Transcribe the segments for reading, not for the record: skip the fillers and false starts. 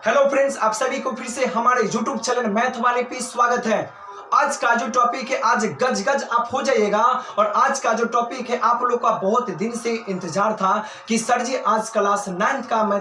Hello friends, आप सभी को फिर से हमारे YouTube चैनल मैथ वाले पे स्वागत है। आज का जो टॉपिक है, आज गज गज आप हो जाइएगा। और आज का जो टॉपिक है, आप लोग का बहुत दिन से इंतजार था कि सर जी आज क्लास 9th का मैथ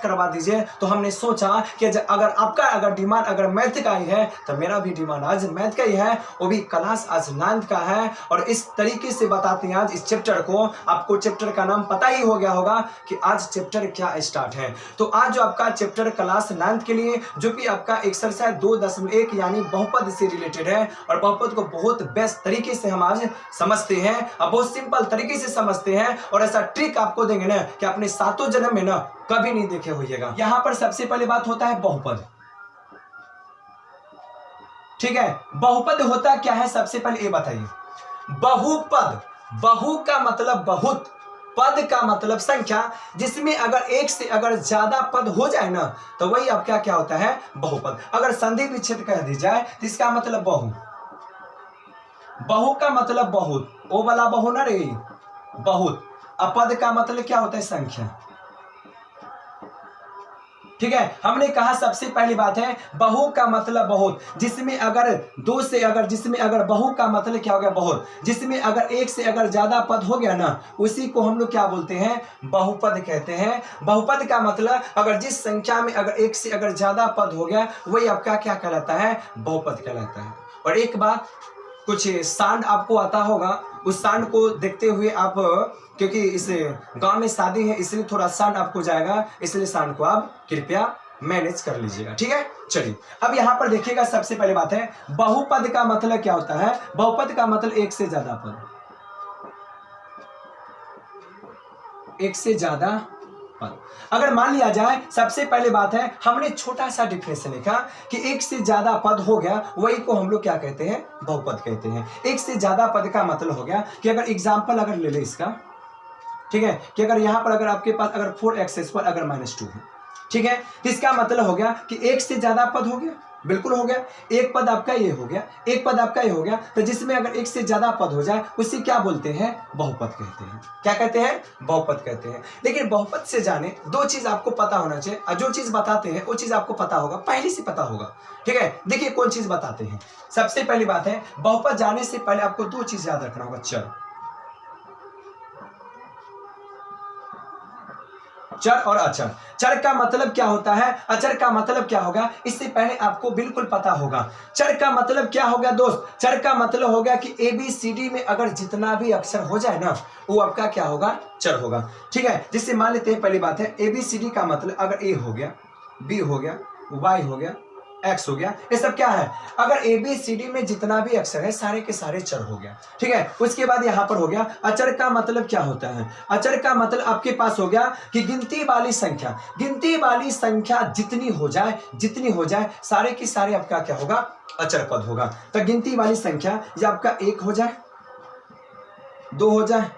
करवा दीजिए। तो हमने सोचा कि अगर आपका डिमांड अगर मैथ का ही है तो मेरा भी डिमांड आज मैथ का ही है, वो भी क्लास आज 9th का है। और इस तरीके से बताते हैं आज इस चैप्टर को। आपको चैप्टर का नाम पता ही हो गया होगा कि आज चैप्टर क्या स्टार्ट है। तो आज जो आपका चैप्टर क्लास 9th के लिए जो कि आपका एक्सरसाइज 2.1 यानी बहुपद से रिलेटेड है। और बहुपद को बहुत बेस्ट तरीके से हम आज समझते हैं और बहुत सिंपल तरीके से समझते हैं। और ऐसा ट्रिक आपको देंगे ना कि अपने सातों जन्म में ना कभी नहीं देखे होइएगा। यहां पर सबसे पहले बात होता है बहुपद। ठीक है, बहुपद होता क्या है सबसे पहले ये बताइए। बहुपद, बहु का मतलब बहुत, पद का मतलब संख्या, जिसमें अगर एक से अगर ज्यादा पद हो जाए ना तो वही आपका क्या होता है बहुपद। अगर संधि विच्छेद कह दी जाए तो इसका मतलब बहु, बहु का मतलब बहुत, ओ वाला बहु ना रे, बहुत। अब पद का मतलब क्या होता है संख्या। ठीक है, हमने कहा सबसे पहली बात है बहु का मतलब बहुत, जिसमें अगर दो से अगर जिसमें अगर बहु का मतलब क्या हो गया बहुत, जिसमें अगर एक से अगर ज्यादा पद हो गया ना उसी को हम लोग क्या बोलते हैं बहुपद कहते हैं। बहुपद का मतलब अगर जिस संख्या में अगर एक से अगर ज्यादा पद हो गया वही आपका क्या कहलाता है बहुपद कहलाता है। और एक बात, कुछ सांड आपको आता होगा, उस सांड को देखते हुए आप, क्योंकि इस गांव में शादी है इसलिए थोड़ा सांड आपको जाएगा, इसलिए सांड को आप कृपया मैनेज कर लीजिएगा। ठीक है, चलिए अब यहां पर देखिएगा। सबसे पहले बात है बहुपद का मतलब क्या होता है। बहुपद का मतलब एक से ज्यादा पद, एक से ज्यादा पद। अगर मान लिया जाए, सबसे पहले बात है हमने छोटा सा डिफरेंस लिखा कि एक से ज्यादा पद हो गया वही को हम लोग क्या कहते हैं बहुपद कहते हैं। एक से ज्यादा पद का मतलब हो गया कि अगर एग्जांपल अगर ले ले इसका, ठीक है, कि अगर यहां पर अगर आपके पास अगर 4x² अगर -2 है, ठीक है, तो इसका मतलब हो गया कि एक से ज्यादा पद हो गया, बिल्कुल हो गया। एक पद आपका ये हो गया, एक पद आपका ये हो गया, तो जिसमें अगर एक से ज्यादा पद हो जाए उसे क्या बोलते हैं बहुपद कहते हैं। क्या कहते हैं बहुपद कहते हैं। लेकिन बहुपद से जाने दो चीज आपको पता होना चाहिए, और जो चीज बताते हैं वो चीज आपको पता होगा, पहले से पता होगा। ठीक है, देखिए कौन चीज बताते हैं। सबसे पहली बात है बहुपद जाने से पहले आपको दो चीज याद रखना होगा, चर और अचर। चर का मतलब क्या होता है, अचर का मतलब क्या होगा, इससे पहले आपको बिल्कुल पता होगा। चर का मतलब क्या हो गया दोस्त, चर का मतलब हो गया कि ABCD में अगर जितना भी अक्षर हो जाए ना वो आपका क्या होगा चर होगा। ठीक है, जिससे मान लेते हैं पहली बात है ABCD का मतलब अगर A हो गया, B हो गया, Y हो गया, X हो गया, ये सब क्या है, अगर ABCD में जितना भी अक्षर है सारे के सारे चर हो गया। ठीक है, उसके बाद यहां पर हो गया अचर का मतलब क्या होता है। अचर का मतलब आपके पास हो गया कि गिनती वाली संख्या, गिनती वाली संख्या जितनी हो जाए सारे की सारे आपका क्या होगा अचर पद होगा। तो गिनती वाली संख्या ये आपका 1 हो जाए, 2 हो जाए,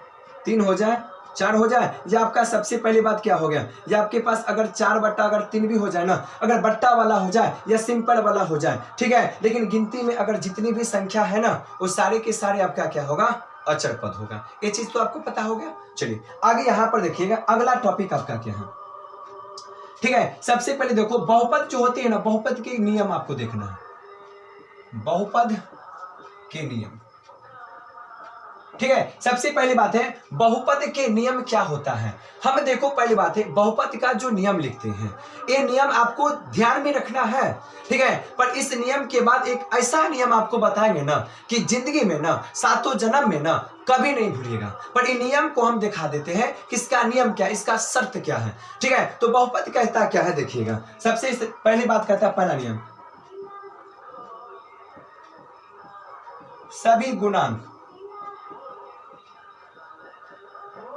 3 हो जाए, 4 हो जाए, या आपका सबसे पहली बात क्या हो गया, या आपके पास अगर 4/3 भी हो जाए ना, अगर बट्टा वाला हो जाए या सिंपल वाला हो जाए, ठीक है, लेकिन गिनती में अगर जितनी भी संख्या है ना वो सारे के सारे आपका क्या होगा अचर पद होगा। ये चीज तो आपको पता हो गया। चलिए आगे यहां पर देखिएगा, अगला टॉपिक आपका क्या है। ठीक है, सबसे पहले देखो बहुपद जो होती है ना, बहुपद के नियम आपको देखना है, बहुपद के नियम। ठीक है, सबसे पहली बात है बहुपद के नियम क्या होता है। हम देखो पहली बात है बहुपद का जो नियम लिखते हैं ये नियम आपको ध्यान में रखना है। ठीक है, पर इस नियम के बाद एक ऐसा नियम आपको बताएंगे ना कि जिंदगी में ना सातों जन्म में ना कभी नहीं भूलिएगा। पर इन नियम को हम दिखा देते हैं कि इसका नियम क्या है, इसका शर्त क्या है। ठीक है, तो बहुपद कहता क्या है देखिएगा। सबसे पहली बात कहता है पहला नियम, सभी गुणांक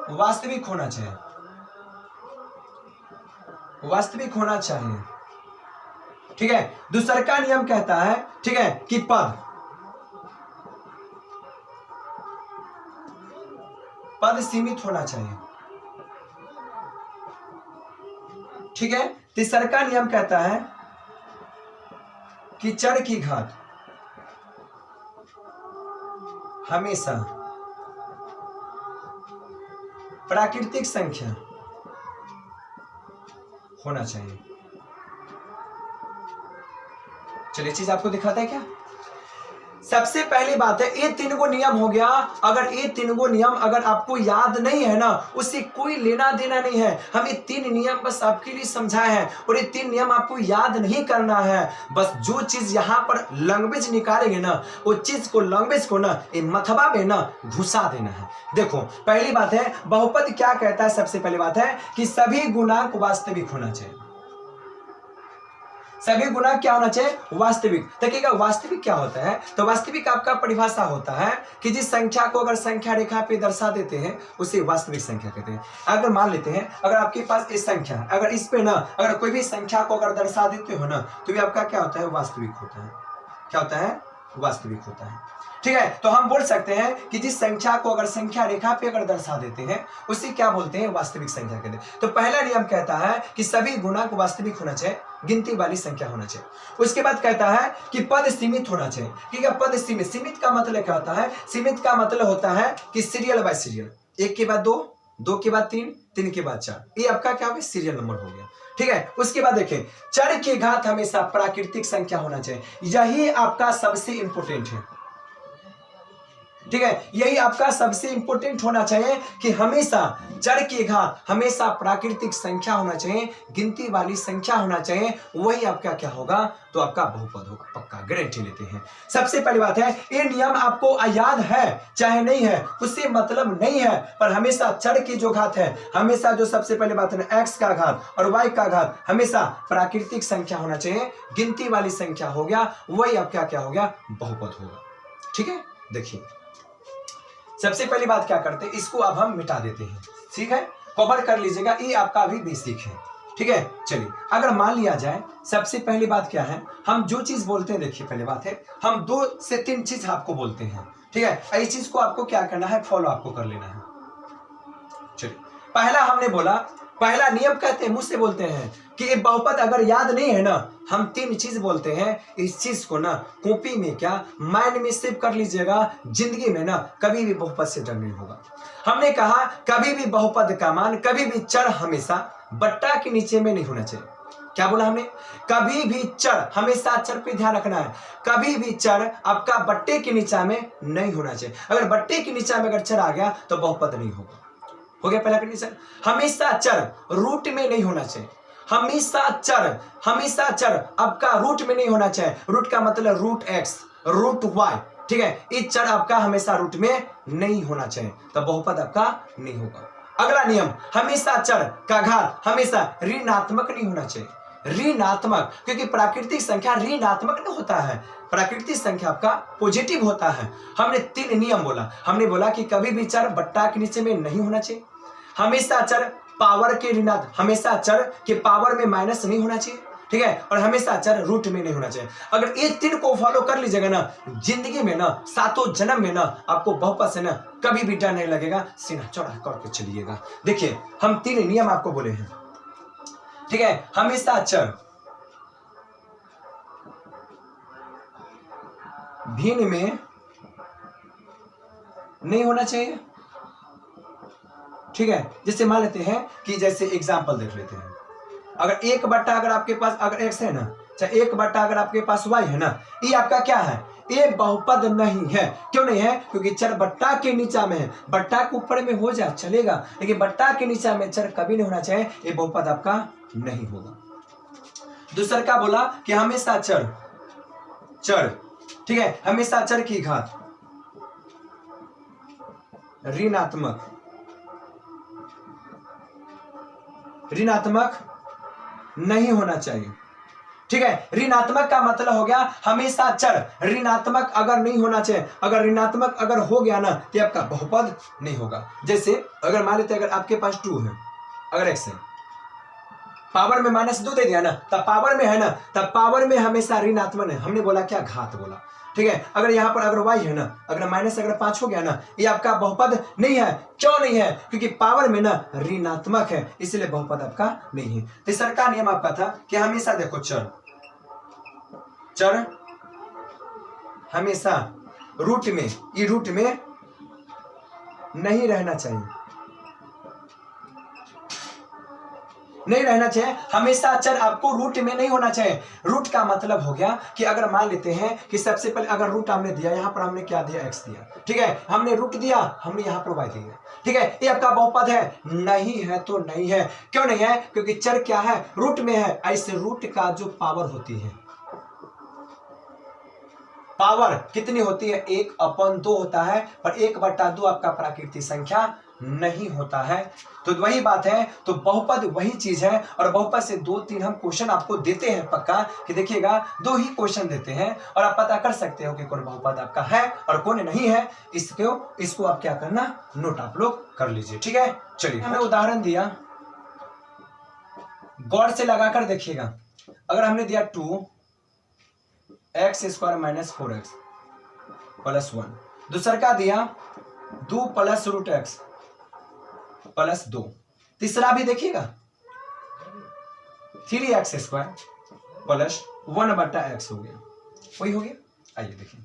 वास्तविक होना चाहिए, वास्तविक होना चाहिए। ठीक है, दूसरा का नियम कहता है, ठीक है, कि पद सीमित होना चाहिए। ठीक है, तीसरा का नियम कहता है कि चर की घात हमेशा प्राकृतिक संख्या होना चाहिए। चलिए चीज आपको दिखाता है क्या। सबसे पहली बात है, ये तीन गो नियम हो गया। अगर ये तीन गो नियम अगर आपको याद नहीं है ना, उससे कोई लेना देना नहीं है। हम ये तीन नियम बस आपके लिए समझाए हैं और ये तीन नियम आपको याद नहीं करना है। बस जो चीज यहाँ पर लैंग्वेज निकालेंगे ना, वो चीज को लैंग्वेज को ना ये मथबा में ना घुसा देना है। देखो पहली बात है, बहुपद क्या कहता है। सबसे पहली बात है कि सभी गुणांक वास्तविक होना चाहिए। सभी गुणांक क्या होना चाहिए, वास्तविक। देखिएगा वास्तविक क्या होता है, तो वास्तविक आपका परिभाषा होता है कि जिस संख्या को अगर संख्या रेखा पे दर्शा देते हैं उसे वास्तविक संख्या कहते हैं। अगर मान लेते हैं अगर आपके पास इस संख्या, अगर इस पे ना अगर कोई भी संख्या को अगर दर्शा देते हो ना, तो भी आपका क्या होता है, वास्तविक होता है। क्या होता है, वास्तविक होता है। ठीक है, तो हम बोल सकते हैं कि जिस संख्या को अगर संख्या रेखा पे अगर दर्शा देते हैं उसे क्या बोलते हैं, वास्तविक संख्या कहते हैं। तो पहला नियम कहता है कि सभी गुणांक वास्तविक होना चाहिए, गिनती वाली संख्या होना चाहिए। उसके बाद कहता है कि पद सीमित होना चाहिए। ठीक है, पद सीमित, सीमित का मतलब क्या होता है, सीमित का मतलब होता है कि सीरियल बाय सीरियल, एक के बाद दो, दो के बाद तीन, तीन के बाद चार, ये आपका क्या हो गया, सीरियल नंबर हो गया। ठीक है, उसके बाद देखें चर की घात हमेशा प्राकृतिक संख्या होना चाहिए। यही आपका सबसे इंपोर्टेंट है। ठीक है, यही आपका सबसे इंपोर्टेंट होना चाहिए कि हमेशा चर की घात हमेशा प्राकृतिक संख्या होना चाहिए, गिनती वाली संख्या होना चाहिए। वही आपका क्या होगा, तो आपका बहुपद होगा, पक्का गारंटी लेते हैं। सबसे पहली बात है, ये नियम आपको याद है चाहे नहीं है उससे मतलब नहीं है, पर हमेशा चर की जो घात है, हमेशा जो सबसे पहले बात है ना, एक्स का घात और वाई का घात हमेशा प्राकृतिक संख्या होना चाहिए, गिनती वाली संख्या हो गया, वही आपका क्या हो गया, बहुपद होगा। ठीक है, देखिए सबसे पहली बात क्या करते हैं, इसको अब हम मिटा देते हैं। ठीक है, कवर कर लीजिएगा, ये आपका अभी बेसिक है। ठीक है, चलिए अगर मान लिया जाए, सबसे पहली बात क्या है, हम जो चीज बोलते हैं, देखिए पहली बात है हम 2 से 3 चीज आपको बोलते हैं। ठीक है, इस चीज को आपको क्या करना है, फॉलो आपको कर लेना है। चलिए पहला हमने बोला, पहला नियम कहते हैं, मुझसे बोलते हैं कि बहुपद अगर याद नहीं है ना, हम 3 चीज बोलते हैं। इस चीज को ना कॉपी में क्या माइंड में सेव कर लीजिएगा, जिंदगी में ना कभी भी बहुपद से डर नहीं होगा। हमने कहा कभी भी बहुपद का मान, कभी भी चर हमेशा बट्टा के नीचे में नहीं होना चाहिए। क्या बोला हमने, कभी भी चर, हमेशा चर पे ध्यान रखना है, कभी भी चर आपका बट्टे के नीचे में नहीं होना चाहिए। अगर बट्टे के नीचे में अगर चर आ गया तो बहुपद नहीं होगा। हो गया पहला कंडीशन। हमेशा चर रूट में नहीं होना चाहिए, हमेशा चर आपका रूट में नहीं होना चाहिए। रूट का मतलब रूट एक्स, रूट वाई। ठीक है, इस चर आपका हमेशा रूट में नहीं होना चाहिए, तो बहुपद आपका नहीं होगा। अगला नियम, हमेशा चर का घात हमेशा ऋणात्मक नहीं होना चाहिए। ऋणात्मक, क्योंकि प्राकृतिक संख्या ऋणात्मक नहीं होता है, प्राकृतिक संख्या आपका पॉजिटिव होता है। हमने 3 नियम बोला, हमने बोला कि कभी भी चर बट्टा के नीचे में नहीं होना चाहिए, हमेशा चर पावर के ऋणात्मक, हमेशा चर के पावर में माइनस नहीं होना चाहिए। ठीक है, और हमेशा चर रूट में नहीं होना चाहिए। अगर ये 3 को फॉलो कर लीजिएगा ना, जिंदगी में ना 7 जन्म में ना आपको बहुपद से ना कभी भी डर नहीं लगेगा, सीना चौड़ा करके चलिएगा। देखिए हम 3 नियम आपको बोले हैं। ठीक है, हमेशा चर भिन्न में नहीं होना चाहिए। ठीक है, जैसे मान लेते हैं कि जैसे एग्जांपल देख लेते हैं, अगर 1 बट्टा अगर आपके पास अगर x है ना, चाहे 1 बट्टा अगर आपके पास y है ना, ये आपका क्या है, ये बहुपद नहीं है। क्यों नहीं है, क्योंकि चर बट्टा के नीचे में है। बट्टा के ऊपर में हो जाए चलेगा, लेकिन बट्टा के नीचे में चर कभी नहीं होना चाहिए, ये बहुपद आपका नहीं होगा। दूसरा क्या बोला कि हमेशा चर, ठीक है, हमेशा चर की घात ऋणात्मक नहीं होना चाहिए। ठीक है, ऋणात्मक का मतलब हो गया हमेशा चर ऋणात्मक अगर नहीं होना चाहिए। अगर ऋणात्मक अगर हो गया ना तो आपका बहुपद नहीं होगा। जैसे अगर मान लेते अगर आपके पास 2 है, अगर x है, पावर में -2 दे दिया ना, तब पावर में है ना, तब पावर में हमेशा ऋणात्मक है। हमने बोला क्या, घात बोला। ठीक है, अगर यहाँ पर अगर y है ना, अगर -5 हो गया ना, ये आपका बहुपद नहीं है। क्यों नहीं है, क्योंकि पावर में ना ऋणात्मक है, इसलिए बहुपद आपका नहीं है। तीसरा का नियम आपका था कि हमेशा देखो चर हमेशा रूट में, ये रूट में नहीं रहना चाहिए, नहीं रहना चाहिए, हमेशा चर आपको रूट में नहीं होना चाहिए। रूट का मतलब हो गया कि अगर मान लेते हैं कि सबसे पहले अगर रूट हमने दिया, यहाँ पर हमने क्या दिया, x दिया, ठीक है, हमने रूट दिया, हमने यहाँ पर y दिया, ठीक है, ये आपका बहुपद है, नहीं है तो नहीं है। क्यों नहीं है? क्योंकि चर क्या है, रूट में है। ऐसे रूट का जो पावर होती है, पावर कितनी होती है, 1/2 होता है, पर 1/2 आपका प्राकृतिक संख्या नहीं होता है। तो वही बात है, तो बहुपद वही चीज है। और बहुपद से 2-3 हम क्वेश्चन आपको देते हैं पक्का, कि देखिएगा 2 ही क्वेश्चन देते हैं और आप पता कर सकते हो कि कौन बहुपद आपका है और कौन नहीं है। इसको आप क्या करना, नोट आप लोग कर लीजिए, ठीक है। चलिए, हमें उदाहरण दिया, गौर से लगाकर देखिएगा। अगर हमने दिया 2x² - 4x + 1, दूसरा का दिया 2 + √x + 2, तीसरा भी देखिएगा 3x² + 1/x हो गया, वही हो गया। आइए देखिए,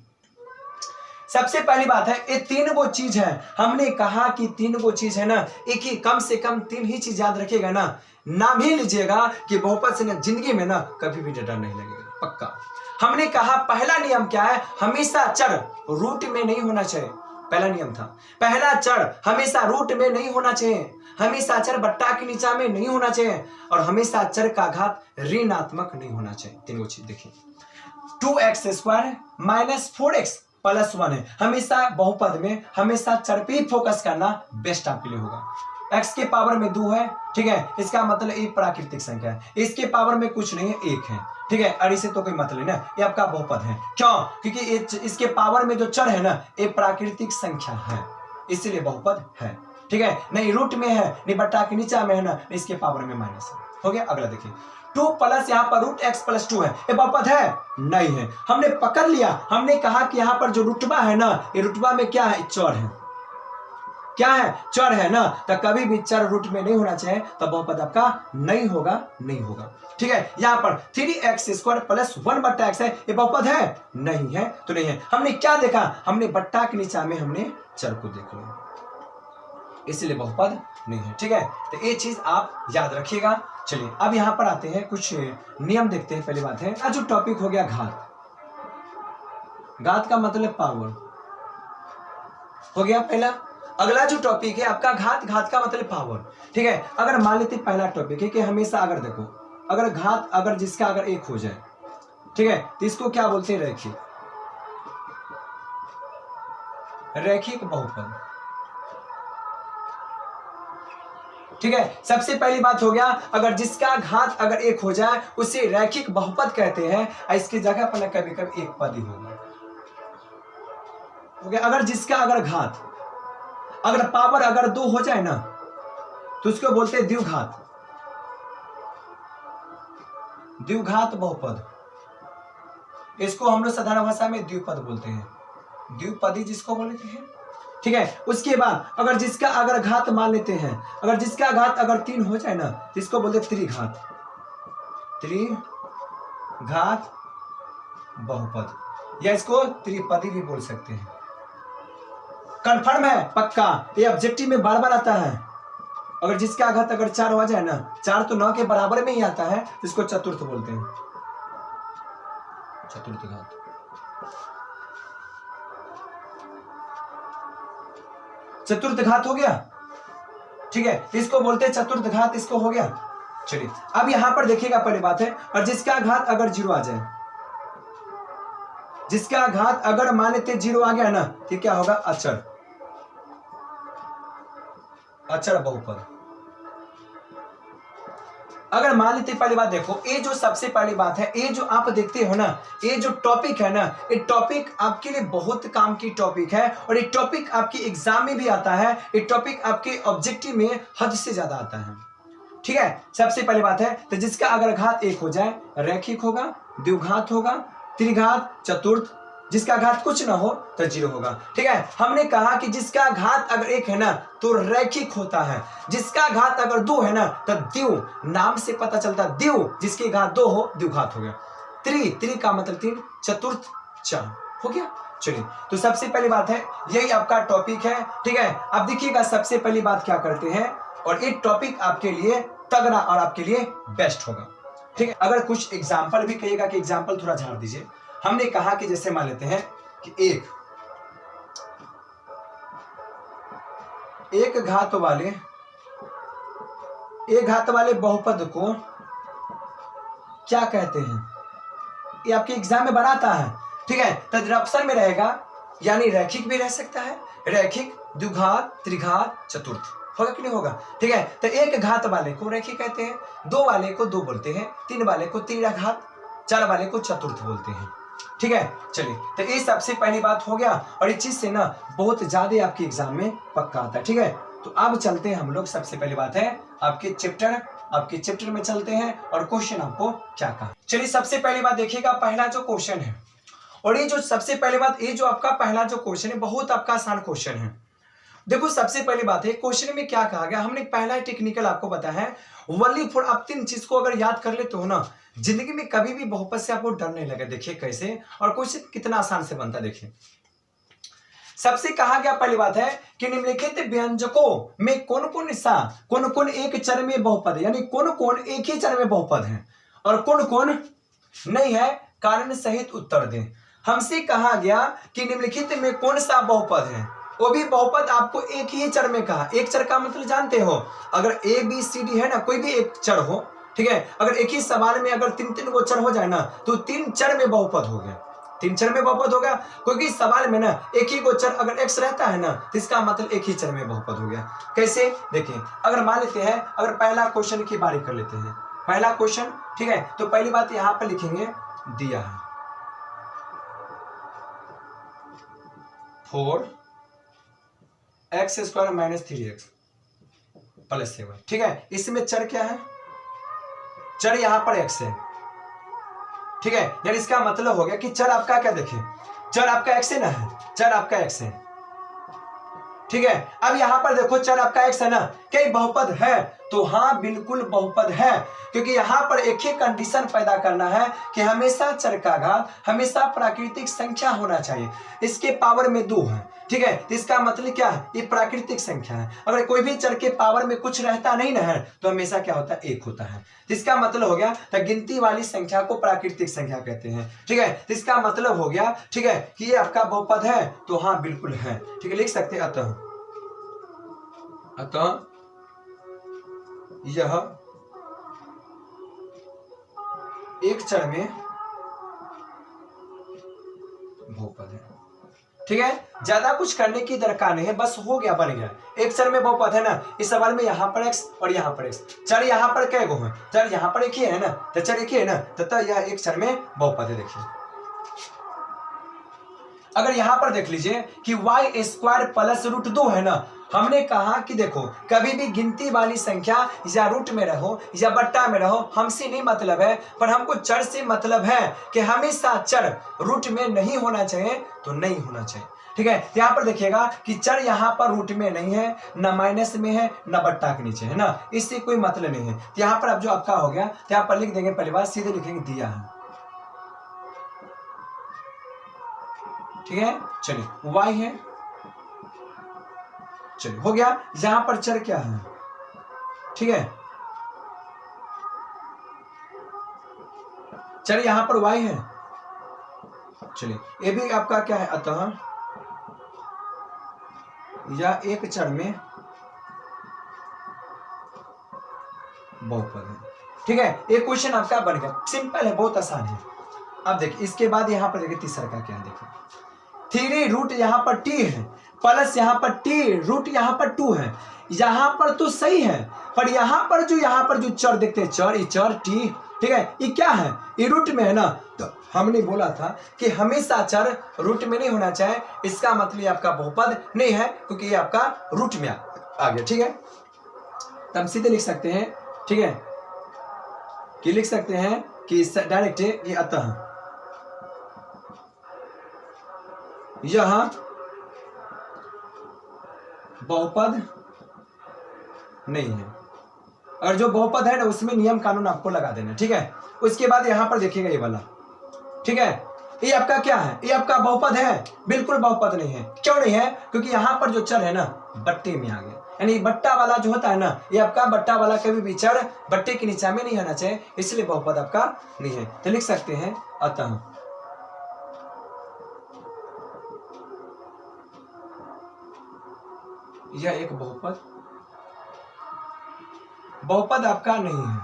सबसे पहली बात है, ये 3 वो चीज है, हमने कहा कि 3 वो चीज है ना, एक ही, कम से कम 3 ही चीज याद रखिएगा ना, नाम ही लीजिएगा कि बहुपद से ना जिंदगी में ना कभी भी डर नहीं लगेगा, पक्का। हमने कहा पहला नियम क्या है, हमेशा चर रूट में नहीं होना चाहिए, पहला नियम था। पहला चर हमेशा रूट में नहीं होना चाहिए, हमेशा चर बट्टा के नीचा में नहीं होना चाहिए, और हमेशा चर का घात ऋणात्मक नहीं होना चाहिए। 3 चीज देखिए, 2x² - 4x + 1 है, हमेशा बहुपद में हमेशा चर पे ही फोकस करना बेस्ट आपके लिए होगा। x के पावर में 2 है, ठीक है, इसका मतलब एक प्राकृतिक संख्या है, इसके पावर में कुछ नहीं है, 1 है, ठीक है, और इसे तो कोई मतलब नहीं ना, ये आपका बहुपद है। क्यों? क्योंकि इसके पावर में जो चर है ना, ये प्राकृतिक संख्या है, इसीलिए बहुपद है, ठीक है। नहीं रूट में है, नहीं बट्टा के नीचा में है ना, इसके पावर में माइनस है, हो गया। अगला देखिए, 2 प्लस यहाँ पर √x + 2 है, ये बहुपद है, नहीं है। हमने पकड़ लिया, हमने कहा कि यहाँ पर जो रुतबा है ना, ये रुतबा में क्या है, चर है, क्या है, चर है ना, तो कभी भी चर रूट में नहीं होना चाहिए, तो बहुपद आपका नहीं होगा, नहीं होगा, ठीक है। यहाँ पर 3x² + 1/x है, ये बहुपद है, नहीं है तो नहीं है। हमने क्या देखा, हमने बट्टा के नीचा में हमने चर को देख लिया, इसलिए बहुपद नहीं है, ठीक है। तो ये चीज आप याद रखिएगा। चलिए, अब यहाँ पर आते हैं, कुछ नियम देखते हैं। पहली बात है, जो टॉपिक हो गया घात, घात का मतलब पावर हो गया पहला। अगला जो टॉपिक है आपका घात, घात का मतलब पावर, ठीक है। अगर मान लेते पहला टॉपिक है कि हमेशा अगर देखो, अगर घात अगर जिसका अगर 1 हो जाए, ठीक है, तो इसको क्या बोलते हैं, रैखिक, रैखिक बहुपद, ठीक है। सबसे पहली बात हो गया, अगर जिसका घात अगर 1 हो जाए उसे रैखिक बहुपद कहते हैं, इसकी जगह पर कभी कभी एक पद ही होगा, हो गया। अगर जिसका अगर घात अगर पावर अगर 2 हो जाए ना, तो उसको बोलते हैं द्विघात, द्विघात बहुपद, इसको हम लोग साधारण भाषा में द्विपद बोलते हैं, द्विपदी जिसको बोलते हैं, ठीक है। उसके बाद अगर जिसका अगर घात मान लेते हैं, अगर जिसका घात अगर 3 हो जाए ना, तो इसको बोलते हैं त्रिघात, त्रिघात बहुपद, या इसको त्रिपदी भी बोल सकते हैं। कंफर्म है, पक्का, ये ऑब्जेक्टिव में बार बार आता है। अगर जिसका घात अगर 4 हो जाए ना, 4 तो 9 के बराबर में ही आता है, इसको चतुर्थ बोलते हैं, चतुर्थ घात, चतुर्थ घात हो गया, ठीक है, इसको बोलते हैं चतुर्थ घात, इसको हो गया। चलिए, अब यहां पर देखिएगा, पहली बात है, और जिसका घात अगर 0 आ जाए, जिसका घात अगर मान लेते 0 आ गया ना, तो क्या होगा, अचर, अचर बहुपद। अगर मान लेते, पहली बात देखो, ये जो सबसे पहली बात है, ये जो आप देखते हो ना, ये जो टॉपिक है ना, ये टॉपिक आपके लिए बहुत काम की टॉपिक है, और ये टॉपिक आपके एग्जाम में भी आता है, ये टॉपिक आपके ऑब्जेक्टिव में हद से ज्यादा आता है, ठीक है। सबसे पहली बात है, तो जिसका अगर घात 1 हो जाए, रैखिक होगा, द्विघात होगा, त्रिघात, चतुर्थ, जिसका घात कुछ ना हो तो 0 होगा, ठीक है। हमने कहा कि जिसका घात अगर 1 है ना, तो रैखिक होता है, जिसका घात अगर 2 है ना, तो द्विव, नाम से पता चलता है द्विव, जिसकी घात 2 हो द्विघात हो गया। त्रि का मतलब 3, चतुर्थ 4 हो गया। चलिए, तो सबसे पहली बात है, यही आपका टॉपिक है, ठीक है। अब देखिएगा, सबसे पहली बात क्या करते हैं, और एक टॉपिक आपके लिए तगड़ा और आपके लिए बेस्ट होगा। ठीक है, अगर कुछ एग्जाम्पल भी कहिएगा कि एग्जाम्पल थोड़ा झाड़ दीजिए। हमने कहा कि जैसे मान लेते हैं कि एक घात वाले बहुपद को क्या कहते हैं, ये आपके एग्जाम में बनाता है। ठीक है, तो ऑप्शन में रहेगा, यानी रैखिक भी रह सकता है, रैखिक, द्विघात, त्रिघात, चतुर्थ, होगा कि नहीं होगा। ठीक है, तो एक घात वाले को रैखिक कहते हैं, दो वाले को दो बोलते हैं, तीन वाले को त्रिघात, चार वाले को चतुर्थ बोलते हैं। ठीक है, चलिए, तो ये सबसे पहली बात हो गया, और इस चीज से ना बहुत ज्यादा आपके एग्जाम में पक्का आता है। ठीक है, तो अब चलते हैं हम लोग, सबसे पहली बात है आपके चैप्टर में चलते हैं, और क्वेश्चन आपको क्या कहा। चलिए, सबसे पहली बात देखिएगा, पहला जो क्वेश्चन है, और ये जो सबसे पहली बात, ये जो आपका पहला जो क्वेश्चन है बहुत आपका आसान क्वेश्चन है। देखो, सबसे पहली बात है क्वेश्चन में क्या कहा गया, हमने पहला टेक्निकल आपको बताया है, वली फॉर। आप तीन चीज को अगर याद कर लेते हो ना, जिंदगी में कभी भी बहुपद से आपको डर नहीं लगे। देखिए कैसे, और क्वेश्चन कितना आसान से बनता है। देखिए, सबसे कहा गया पहली बात है कि निम्नलिखित व्यंजकों में कौन कौन एक चर में बहुपद है, यानी कौन कौन एक ही चर में बहुपद है और कौन कौन नहीं है, कारण सहित उत्तर दें। हमसे कहा गया कि निम्नलिखित में कौन सा बहुपद है, वो भी बहुपद आपको एक ही चर में कहा। एक चर का मतलब जानते हो, अगर ABCD है ना, कोई भी एक चर हो, ठीक है, अगर एक ही सवाल में अगर तीन वो चर हो जाए ना, तो तीन चर में बहुपद हो गया, तीन चर में बहुपद हो गया। क्योंकि सवाल में ना एक ही गोचर अगर x रहता है ना, तो इसका मतलब एक ही चर में बहुपद हो गया। कैसे, देखिए, अगर मान लेते हैं, अगर पहला क्वेश्चन की बारी कर लेते हैं, पहला क्वेश्चन, ठीक है, तो पहली बात यहां पर लिखेंगे, दिया है 4x² - 3x + 7। ठीक है, इसमें चर क्या है, चर यहां पर x है। ठीक है, यानी इसका मतलब हो गया कि चर आपका क्या, देखिए चर आपका x है ना, चर आपका x है। ठीक है, अब यहां पर देखो चर आपका x है ना, क्या बहुपद है, तो हाँ बिल्कुल बहुपद है, क्योंकि यहां पर एक ही कंडीशन पैदा करना है कि हमेशा चर का घात हमेशा प्राकृतिक संख्या होना चाहिए, इसके पावर में 2 है। ठीक है, तो इसका मतलब क्या है, ये प्राकृतिक संख्या है। अगर कोई भी चर के पावर में कुछ रहता नहीं ना है, तो हमेशा क्या होता है, 1 होता है। तो इसका मतलब हो गया, तो गिनती वाली संख्या को प्राकृतिक संख्या कहते हैं। ठीक है, तो इसका मतलब हो गया, ठीक है, कि ये आपका बहुपद है, तो हाँ बिल्कुल है। ठीक है, लिख सकते हैं, अतः यह एक चर में बहुपद है। ठीक है, ज्यादा कुछ करने की दरकार नहीं है, बस हो गया, बन गया, एक चर में बहुपद है ना। इस सवाल में यहां पर x और यहां पर x, चर यहां पर कै गो है, चर यहां पर एक ही है ना, तो चर एक ही है ना, तथा यह एक चर में बहुपद है। देखिए, अगर यहां पर देख लीजिए कि y² + √2 है ना, हमने कहा कि देखो कभी भी गिनती वाली संख्या या रूट में रहो या बट्टा में रहो, हमसे नहीं मतलब है, पर हमको चर से मतलब है कि हमेशा चर रूट में नहीं होना चाहिए, तो नहीं होना चाहिए। ठीक है, यहाँ पर देखिएगा कि चर यहाँ पर रूट में नहीं है, न माइनस में है, न बट्टा के नीचे है ना, इससे कोई मतलब नहीं है। तो यहाँ पर अब जो आपका हो गया, तो यहाँ पर लिख देंगे, पहली बात सीधे लिखेंगे दिया है। ठीक है, चलिए y है, चलिए हो गया। यहां पर चर क्या है, ठीक है, चर यहां पर y है। चलिए, ये भी आपका क्या है, अतः या एक चर में बहुपद है। ठीक है, एक क्वेश्चन आपका बन गया, सिंपल है, बहुत आसान है। अब देखिए, इसके बाद यहां पर देखिए तीसरा का क्या है, देखिए 3 रूट यहाँ पर t है, प्लस यहाँ पर t रूट यहाँ पर 2 है। यहाँ पर तो सही है, पर यहाँ पर जो चर देखते हैं, चर ये चर t, ठीक है, ये क्या है, ये रूट में है ना। तो हमने बोला था कि हमेशा चर रूट में नहीं होना चाहिए, इसका मतलब ये आपका बहुपद नहीं है, क्योंकि ये आपका रूट में आ गया। ठीक है, तो हम सीधे लिख सकते हैं, ठीक है, कि लिख सकते हैं कि डायरेक्ट ये अतः यह बहुपद नहीं है, और जो बहुपद है ना उसमें नियम कानून आपको लगा देना। ठीक है, उसके बाद यहां पर देखिएगा ये वाला, ठीक है, ये आपका क्या है, ये आपका बहुपद है, बिल्कुल बहुपद नहीं है। क्यों नहीं है, क्योंकि यहां पर जो चर है ना बट्टे में आ गया, यानी बट्टा वाला जो होता है ना, ये आपका बट्टा वाला कभी भी चर बट्टे के नीचे में नहीं आना चाहिए, इसलिए बहुपद आपका नहीं है। तो लिख सकते हैं अतः यह एक बहुपद आपका नहीं है।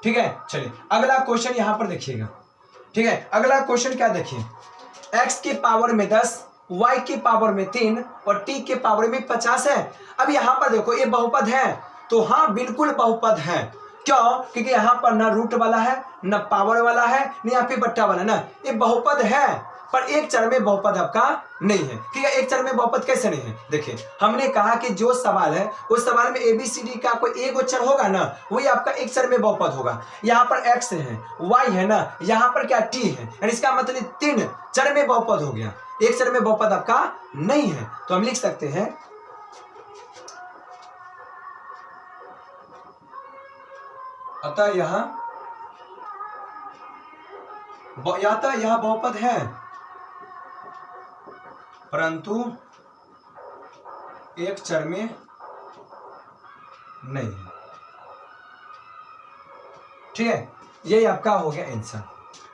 ठीक है, चलिए अगला क्वेश्चन यहां पर देखिएगा। ठीक है, अगला क्वेश्चन क्या देखिए, x के पावर में 10, y के पावर में 3 और t के पावर में 50 है। अब यहां पर देखो ये बहुपद है, तो हाँ बिल्कुल बहुपद है। क्यों? क्योंकि यहां पर ना रूट वाला है, ना पावर वाला है, ना यहाँ पे बट्टा वाला, ना ये बहुपद है, पर एक चर में बहुपद आपका नहीं है। ठीक है, एक चर में बहुपद कैसे नहीं है? देखिए हमने कहा कि जो सवाल है उस सवाल में ABCD का कोई एक चर होगा ना, वही आपका एक चर में बहुपद होगा। यहाँ पर x है, y है ना, यहाँ पर क्या t है, यानी इसका मतलब 3 चर में बहुपद हो गया, एक चर में बहुपद आपका नहीं है। तो हम लिख सकते हैं अतः यह बहुपद है, परंतु एक चर में नहीं है। ठीक है, यही आपका हो गया आंसर।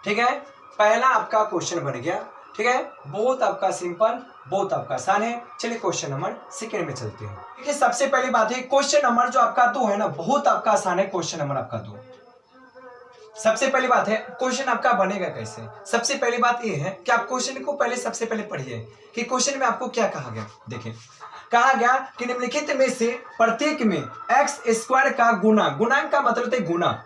ठीक है, पहला आपका क्वेश्चन बन गया। ठीक है, बहुत आपका सिंपल, बहुत आपका आसान है। चलिए क्वेश्चन नंबर सेकेंड में चलते हैं। देखिए सबसे पहली बात है, क्वेश्चन नंबर जो आपका 2 है ना, बहुत आपका आसान है। क्वेश्चन नंबर आपका 2, सबसे पहली बात है क्वेश्चन आपका बनेगा कैसे। सबसे पहली बात ये है कि आप क्वेश्चन को पहले सबसे पहले पढ़िए कि क्वेश्चन में आपको क्या कहा गया। देखिए कहा गया कि निम्नलिखित में से प्रत्येक में x² का गुना, गुणांक का मतलब है गुना।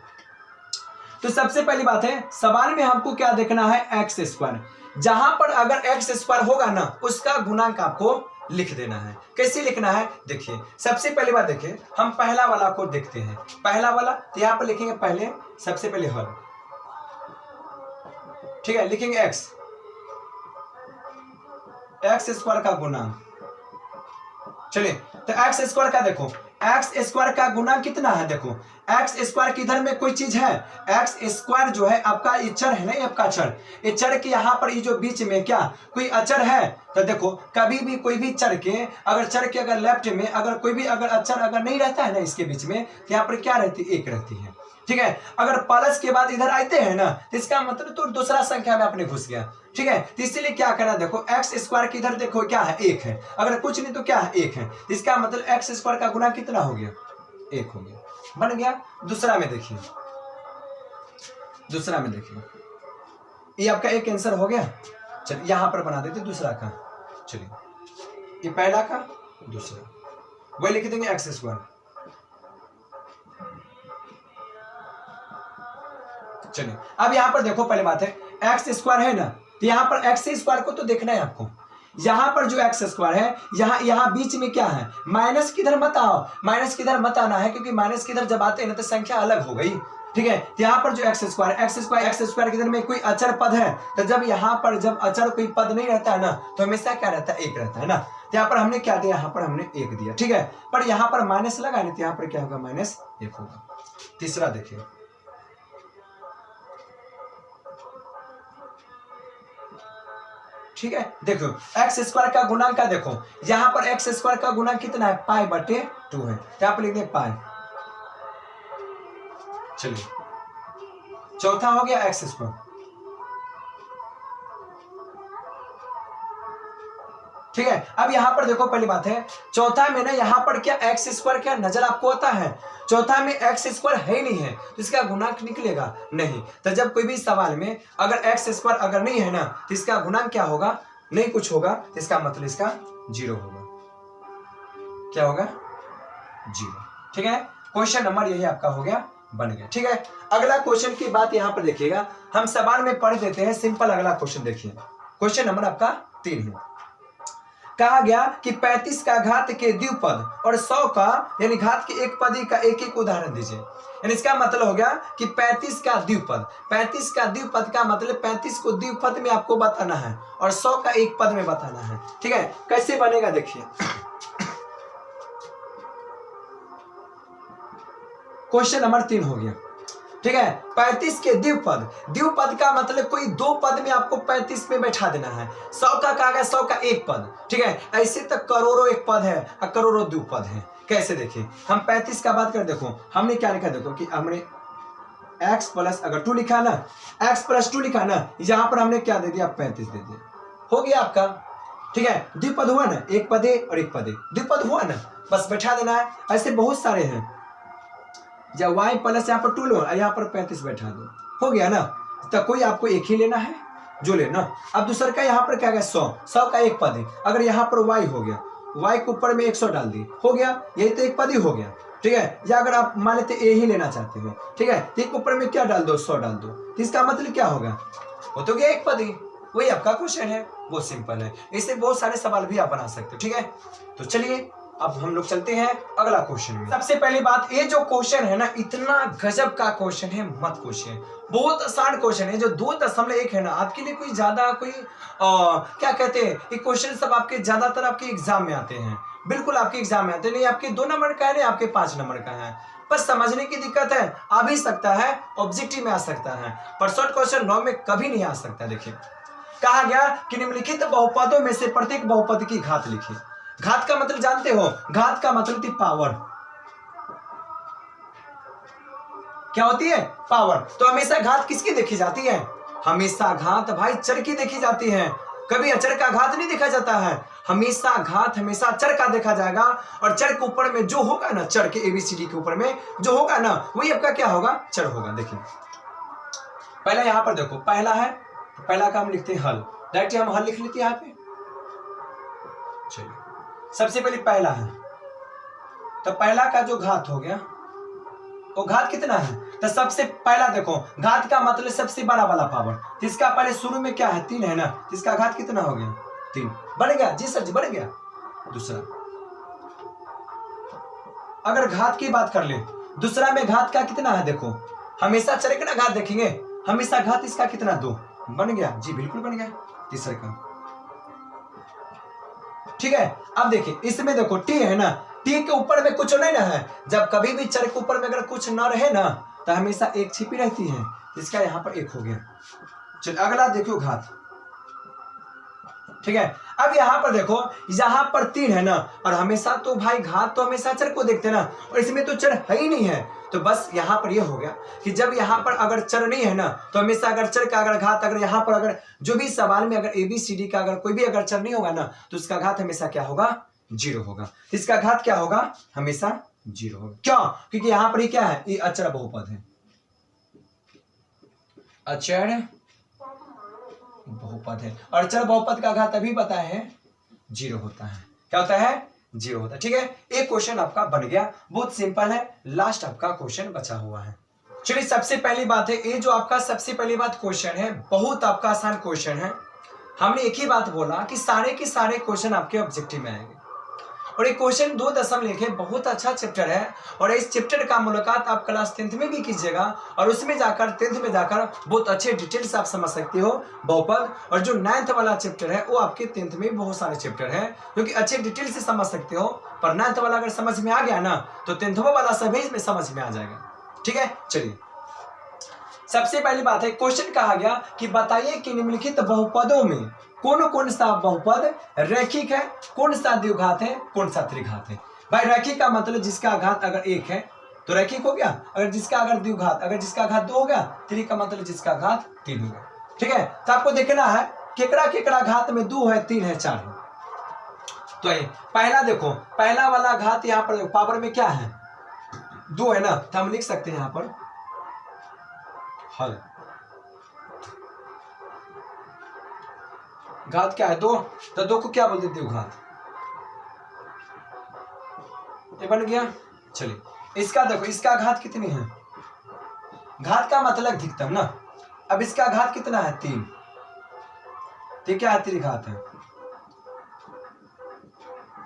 तो सबसे पहली बात है सवाल में हमको क्या देखना है, x²। जहां पर अगर x² होगा ना, उसका गुणांक आपको लिख देना है। कैसे लिखना है? देखिए सबसे पहली बात देखिए, हम पहला वाला को देखते हैं। पहला वाला तो यहां पर लिखेंगे पहले, सबसे पहले हल। ठीक है, लिखेंगे x² का गुणांक। चलिए तो x² का देखो, x² का गुणांक कितना है? देखो x² की इधर में कोई चीज है, x² जो है आपका ये चर है ना, ये आपका चर, ये चर के यहाँ पर ये जो बीच में क्या कोई अचर है, तो देखो कभी भी कोई भी चर के अगर लेफ्ट में अगर कोई भी अगर अचर अगर नहीं रहता है ना इसके बीच में, तो यहाँ पर क्या रहती है, एक रहती है। ठीक है, अगर प्लस के बाद इधर आते हैं ना, तो इसका मतलब तो दूसरा संख्या में आपने घुस गया। ठीक है, तो इसीलिए क्या करना, देखो x² की इधर देखो क्या है, 1 है, अगर कुछ नहीं तो क्या है, 1 है। इसका मतलब x² का गुना कितना हो गया, 1 हो गया, बन गया। दूसरा में देखिए, दूसरा में देखिए, ये आपका एक आंसर हो गया। चलिए यहां पर बना देते दूसरा का। चलिए ये पहला का दूसरा, वही लिख देंगे x²। चलिए अब यहां पर देखो, पहले बात है x² है ना, तो यहां पर x² को तो देखना है आपको। यहां पर जो x² है, यहां बीच में क्या है, माइनस किधर मत आओ, माइनस किधर मत आना है, क्योंकि माइनस किधर जब आते हैं ना तो संख्या अलग हो गई। ठीक है, तो यहाँ पर जो x² के इधर में कोई अचर पद है, तो जब यहाँ पर जब अचर कोई पद नहीं रहता है ना, तो हमेशा क्या रहता है, 1 रहता है ना। तो यहाँ पर हमने क्या दिया, यहाँ पर हमने 1 दिया। ठीक है, पर यहाँ पर माइनस लगा नहीं, तो यहाँ पर क्या होगा, -1 होगा। तीसरा देखिए, ठीक है, देखो x² का गुणांक का देखो, यहां पर x² का गुणांक कितना है, π/2 है, यहाँ पर लिख दें पाई। चलिए चौथा हो गया x²। ठीक है, अब यहां पर देखो पहली बात है, चौथा में ना यहां पर क्या x² क्या नजर आपको आता है, चौथा में x² है ही नहीं है, तो इसका गुणांक निकलेगा नहीं। तो जब कोई भी सवाल में अगर x² अगर नहीं है ना, तो इसका गुणांक क्या होगा, नहीं कुछ होगा, तो इसका मतलब इसका 0 होगा। क्या होगा, 0। ठीक है, क्वेश्चन नंबर यही आपका हो गया, बन गया। ठीक है, अगला क्वेश्चन की बात यहां पर देखिएगा, हम सवाल में पढ़ देते हैं सिंपल। अगला क्वेश्चन देखिए, क्वेश्चन नंबर आपका 3 है। कहा गया कि 35 का घात के द्विपद और 100 का यानी घात के एक पदी का एक एक उदाहरण दीजिए। यानी इसका मतलब हो गया कि 35 का द्विपद, 35 का द्विपद का मतलब 35 को द्विपद में आपको बताना है और 100 का एक पद में बताना है। ठीक है, कैसे बनेगा देखिए, क्वेश्चन नंबर 3 हो गया। ठीक है। 35 के द्विपद, द्विपद का मतलब कोई दो पद में आपको 35 में बैठा देना है। 100 का कहा गया 100 का एक पद, ठीक है। ऐसे तक करोड़ों एक पद है और करोड़ों द्विपद है। कैसे देखिए, हम 35 का बात कर, देखो हमने क्या लिखा, देखो कि हमने x प्लस अगर 2 लिखा ना, x प्लस 2 लिखा ना, यहां पर हमने क्या दे दिया, 35 दे दिया, हो गया आपका, ठीक है। द्विपद हुआ ना, एक पदे और एक पदे, द्विपद हुआ ना, बस बैठा देना है। ऐसे बहुत सारे हैं, जब y प्लस यहाँ पर 2 लो, यहाँ पर 35 बैठा दो, हो गया ना। तो कोई आपको एक ही लेना है जो लेना। अब दूसरा का यहाँ पर क्या गया, 100 का एक पद है, अगर यहाँ पर y हो गया, y के ऊपर में 100 डाल दिए, हो गया, यही तो एक पद ही हो गया, ठीक है। या अगर आप मान लेते a ही लेना चाहते हो, ठीक है, तो एक ऊपर में क्या डाल दो, 100 डाल दो, तो इसका मतलब क्या होगा, वो तो गया एक पद ही। वही आपका क्वेश्चन है, बहुत सिंपल है। इससे बहुत सारे सवाल भी आप बना सकते हो, ठीक है। तो चलिए अब हम लोग चलते हैं अगला क्वेश्चन में। सबसे पहली बात, ये जो क्वेश्चन है ना, इतना गजब का क्वेश्चन है, मत पूछिए, बहुत आसान क्वेश्चन है। जो 2.1 है ना, आपके लिए कोई ज्यादा कोई क्या कहते हैं, ये क्वेश्चन सब आपके ज्यादातर आपके एग्जाम में आते हैं, बिल्कुल आपके एग्जाम में आते हैं। नहीं आपके 2 नंबर का है, नहीं आपके 5 नंबर का है, बस समझने की दिक्कत है। आ भी सकता है, ऑब्जेक्टिव में आ सकता है, पर शॉर्ट क्वेश्चन 9 में कभी नहीं आ सकता। देखिए कहा गया कि निम्नलिखित बहुपदों में से प्रत्येक बहुपद की घात लिखिए। घात का मतलब जानते हो, घात का मतलब थी पावर, क्या होती है, पावर। तो हमेशा घात किसकी देखी जाती है, हमेशा घात भाई चर की देखी जाती है, कभी अचर का घात नहीं देखा जाता है। हमेशा घात हमेशा चर का देखा जाएगा, और चर के ऊपर में जो होगा ना, चर के ABCD के ऊपर में जो होगा ना, वही आपका क्या होगा, चर होगा। देखिए पहला यहां पर देखो, पहला है, पहला का हम लिखते हैं हल, डायरेक्ट हम हल लिख लेते हैं यहाँ पे। चलिए सबसे पहले पहला है, तो पहला का जो घात हो गया, तो घात कितना है, तो सबसे पहला देखो, घात का मतलब सबसे बड़ा वाला पावर, तो इसका पहले शुरू में क्या है, 3 है ना, तो इसका घात कितना हो गया, 3 बन गया, जी सर जी बन गया। दूसरा, अगर घात की बात कर ले, दूसरा में घात का कितना है, देखो हमेशा चर का घात देखेंगे, हमेशा घात इसका कितना, 2 बन गया, जी बिल्कुल बन गया। तीसरे का, ठीक है। अब देखिए इसमें देखो टी है ना, टी के ऊपर में कुछ नहीं ना है, जब कभी भी चर के ऊपर में अगर कुछ ना रहे ना, तो हमेशा एक छिपी रहती है, इसका यहां पर 1 हो गया। चल अगला देखो घात, ठीक है। अब यहां पर देखो, यहां पर 3 है ना, और हमेशा तो भाई घात तो हमेशा चर को देखते ना, और इसमें तो चर है ही नहीं है, तो बस यहां पर यह हो गया कि जब यहां पर अगर चर नहीं है ना, तो हमेशा अगर चर का अगर घात, अगर यहां पर अगर जो भी सवाल में अगर ABCD का अगर कोई भी अगर चर नहीं होगा ना, तो उसका घात हमेशा क्या होगा, 0 होगा। इसका घात क्या होगा, हमेशा 0 होगा। क्यों, क्योंकि यहां पर ही क्या है, ये अचर बहुपद है, अचर बहुपद है, और अचर बहुपद का घात अभी पता है 0 होता है। क्या होता है, 0 होता है, ठीक है। एक क्वेश्चन आपका बन गया, बहुत सिंपल है। लास्ट आपका क्वेश्चन बचा हुआ है। चलिए सबसे पहली बात है, ये जो आपका सबसे पहली बात क्वेश्चन है, बहुत आपका आसान क्वेश्चन है। हमने एक ही बात बोला कि सारे के सारे क्वेश्चन आपके ऑब्जेक्टिव में आएंगे, और ये क्वेश्चन 2.1 है, बहुत अच्छा चैप्टर है, और इस चैप्टर का मुलाकात आप क्लास 10th में भी कीजिएगा, और उसमें जाकर 10th में जाकर बहुत अच्छे डिटेल से आप समझ सकते हो बहुपद। और जो 9th वाला चैप्टर है, वो आपके 10th में बहुत सारे चैप्टर है, क्योंकि अच्छे डिटेल से समझ सकते हो, पर 9th वाला अगर समझ में आ गया ना, तो 10th वाला सभी में समझ में आ जाएगा, ठीक है। चलिए सबसे पहली बात है, क्वेश्चन कहा गया कि बताइए कि निम्नलिखित बहुपदों में कौन कौन सा बहुपद रैखिक है, कौन सा द्विघात है, कौन सा त्रिघात है। भाई रैखिक का मतलब जिसका घात अगर 1 है तो रैखिक हो गया, अगर जिसका अगर द्विघात, अगर जिसका घात 2 हो गया, त्रि का मतलब जिसका घात 3 हो गया, ठीक है। तो आपको देखना है केकड़ा केकड़ा घात में 2 है, 3 है, 4 है। तो ये पहला देखो, पहला वाला घात यहाँ पर पावर में क्या है, 2 है ना, तो हम लिख सकते हैं यहाँ पर हल। घात क्या है, 2, तो 2 को क्या बोल देते हो, घात, ये बन गया। चलिए इसका देखो, इसका घात कितनी है, घात का मतलब अधिकतम ना, अब इसका घात कितना है, 3, तो क्या है, त्रिघात है,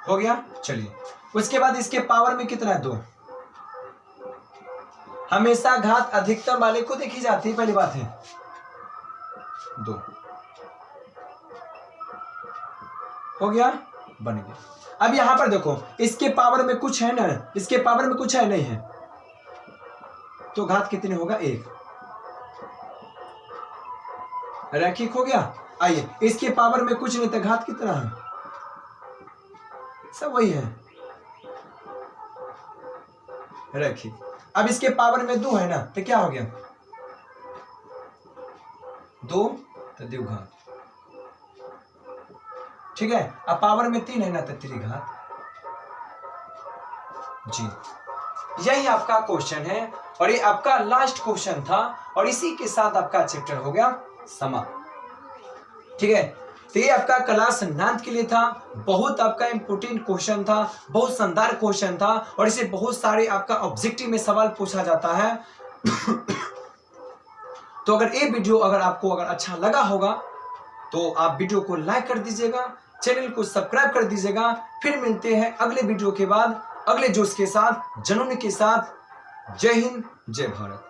हो गया। चलिए उसके बाद इसके पावर में कितना है, 2, हमेशा घात अधिकतम वाले को देखी जाती है, पहली बात है 2, हो गया, बन गया। अब यहां पर देखो, इसके पावर में कुछ है ना, इसके पावर में कुछ है नहीं है, तो घात कितने होगा 1, रैखिक हो गया। आइए इसके पावर में कुछ नहीं तो घात कितना है, सब वही है, रैखिक। अब इसके पावर में 2 है ना, तो क्या हो गया 2 तो द्विघात, ठीक है। अब पावर में 3 है ना, तो त्रिघात जी। यही आपका क्वेश्चन है और ये आपका लास्ट क्वेश्चन था और इसी के साथ आपका चैप्टर हो गया समाप्त, ठीक है। तो ये आपका क्लास 9 के लिए था, बहुत आपका इंपोर्टेंट क्वेश्चन था, बहुत शानदार क्वेश्चन था और इसे बहुत सारे आपका ऑब्जेक्टिव में सवाल पूछा जाता है। तो अगर ये वीडियो अगर आपको अगर अच्छा लगा होगा तो आप वीडियो को लाइक कर दीजिएगा, चैनल को सब्सक्राइब कर दीजिएगा। फिर मिलते हैं अगले वीडियो के बाद अगले जोश के साथ, जुनून के साथ। जय हिंद, जय भारत।